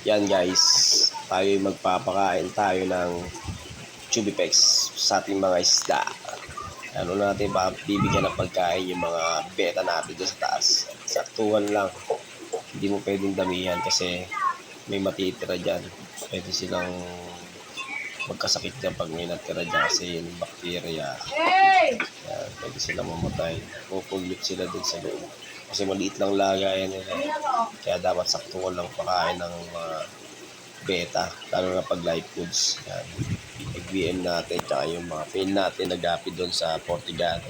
Yan guys, tayo magpapakain tayo ng Chubipex sa ating mga isda. Ano natin, bibigyan ng pagkain yung mga beta natin dyan sa taas. Saktuhan lang, hindi mo pwedeng damihan kasi may matitira dyan. Pwede silang magkasakit dyan pag may natira dyan kasi yung bacteria. Yan, pwede silang mamatay. Pupulyot sila dun sa loob. Kasi maliit lang lagayan nila. Kaya dapat saktuhan lang pakain ng beta, lalo na pag live foods. Yan. Nag-VM natin, tsaka yung mga pain natin nagapi doon sa Portigado.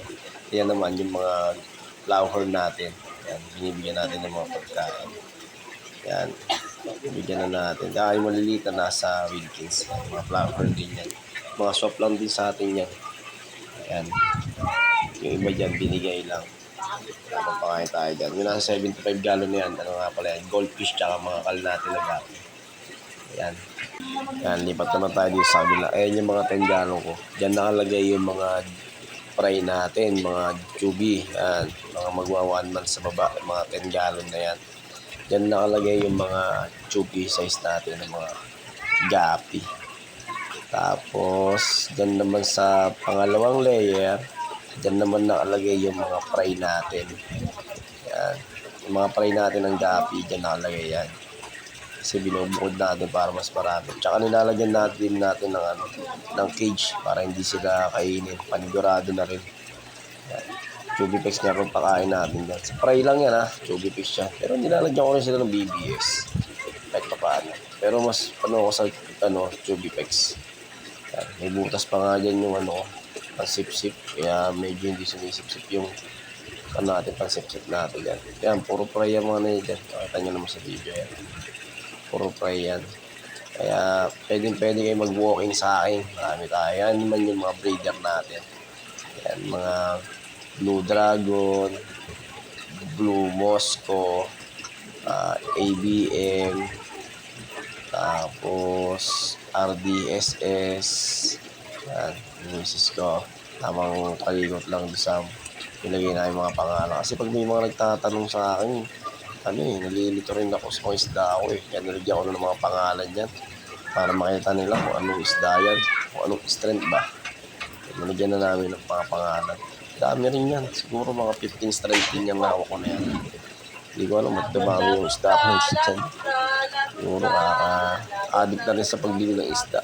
Yan naman yung mga flower natin. Yan, binibigyan natin ng mga pagkain. Yan, bigyan na natin. Tsaka yung maliliit na nasa Wilkins. Yan, mga flower din yan. Mga soft lang din sa atin yan. Yan. Yung iba dyan, binigay lang. Magpakain tayo dyan. Yung nasa 75 gallon na yan, ano nga pala yan, goldfish tsaka mga kal natin nagapi. Yan. Yan, lipat naman tayo dito sa kabila. Ayan yung mga 10 gallon ko. Diyan nakalagay yung mga fry natin, mga chubby. Yan, mga magwa 1 month sa baba, mga 10 gallon na yan. Diyan nakalagay yung mga chubby size natin, ng mga gapi. Tapos, diyan naman sa pangalawang layer, diyan naman nakalagay yung mga fry natin. Yan. Yung mga fry natin ng gapi, diyan nakalagay yan. Kasi binubukod natin para mas marami. Tsaka nilalagyan natin ng cage para hindi sila kainin. Panigurado na rin. Yan. Chubipex nga kung pakain natin dyan. Sa fry lang yan ha, Chubipex yan. Pero nilalagyan ko rin sila ng BBS. Kahit pa paano. Pero mas ko sa Chubipex. Yan. May butas pa nga dyan yung ang sip-sip. Kaya medyo hindi sumisip-sip yung natin, pang sip-sip natin yan. Yan, puro fry yung mga na yan. Nakita nyo naman sa video yan. Puro fry yan. Kaya pwede kayo mag-walk-in sa akin. Marami tayo. Yan naman yung mga breeder natin. Yan, mga Blue Dragon, Blue Mosco, ABM, tapos RDSS. Yan, misis ko. Tamang kalikot lang sa nilagay na yung mga pangalan. Kasi pag may mga nagtatanong sa akin, nalilito rin ako sa mga isda ako eh. Kaya nalagyan ko ng mga pangalan yan para makita nila kung anong isda yan, kung anong strength ba. Nalagyan na namin ng mga pangalan. Dami rin yan. Siguro mga 15 strength din yung hawak ko na yan. Hindi ko alam, magdabami yung isda ko ng dyan. Siguro addict na rin sa pagbili ng isda.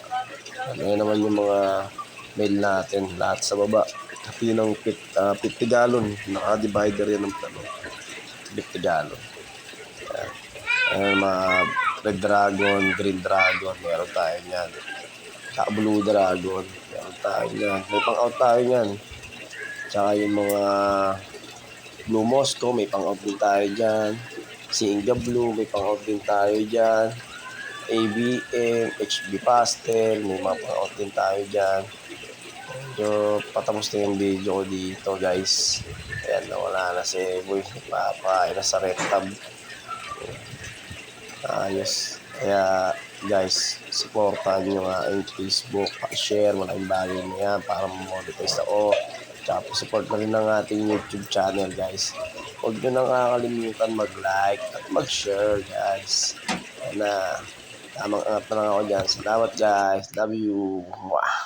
Yan naman yung mga mail natin. Lahat sa baba. Kasi ng 50 gallon. Naka-divider yan ng 50 gallon. Ayan, mga Red Dragon, Green Dragon, meron tayo niyan. Tsaka Blue Dragon, meron tayo niyan. May pang-out tayo niyan. Tsaka yung mga Blue Mosco, may pang-out din tayo dyan. Singa Blue, may pang-out din tayo dyan. ABM, HB Pastel, may mga pang-out din tayo dyan. Medyo patapos na yung video ko dito guys. Ayan, nawala na si Boy. Papain na sa rectab. Ayos. Kaya guys, supportan nyo nga ang Facebook, share, malaking bagay na yan para ma-monetize ako. Tsaka support na rin ang ating YouTube channel guys. Huwag nyo nang kakalimutan mag-like at mag-share guys. Tamang angat na lang ako dyan. Salamat guys. Love you. Mwah.